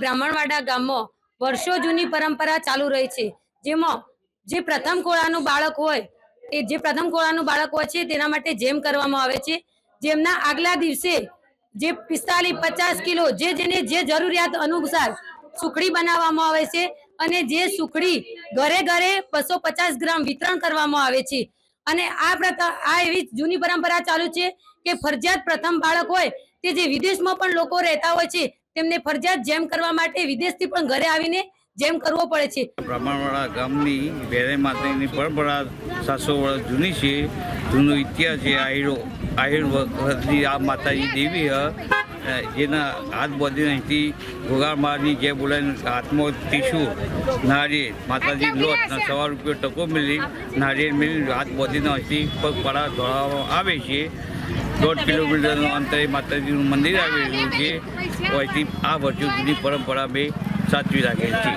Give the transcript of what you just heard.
બ્રાહ્મણવાડા ગામમાં વર્ષો જૂની પરંપરા ચાલુ રહી છે, જેમાં જે પ્રથમ ખોળાનું બાળક હોય છે તેના માટે જેમ કરવામાં આવે છે। જેમના આગલા દિવસે જે 45-50 કિલો જેને જે જરૂરિયાત અનુસાર સુખડી બનાવવામાં આવે છે અને જે સુખડી ઘરે ઘરે 250 ગ્રામ વિતરણ કરવામાં આવે છે। અને આ એવી જૂની પરંપરા ચાલુ છે કે ફરજિયાત પ્રથમ બાળક હોય તે જે વિદેશમાં પણ લોકો રહેતા હોય છે તેમને ફરજિયાત જેમ કરવા માટે વિદેશથી પણ ઘરે આવીને જેમ કરવો પડે છે। બ્રાહ્મણવાડા ગામની વેરાઈ માતાની પરંપરા 700 વર્ષ જૂની છે। જૂનો ઇતિહાસ છે। આહિર વખતની આ માતાજી દેવી જેના હાથ બાંધીને અહીંથી ઘોઘામારની જે બોલાવીને હાથમાં ત્રિશુળ નારિયેળ માતાજી લોટ ₹1.25 ટકો મિલી નારિયેળ મિલી હાથ બાંધીને અહીંથી પગપાળા દોડાવવામાં આવે છે। 1.5 કિલોમીટરનું અંતરે માતાજીનું મંદિર આવેલું છે। અહીંથી આ વર્ષો જૂની પરંપરા મેં સાચવી રાખેલ છે।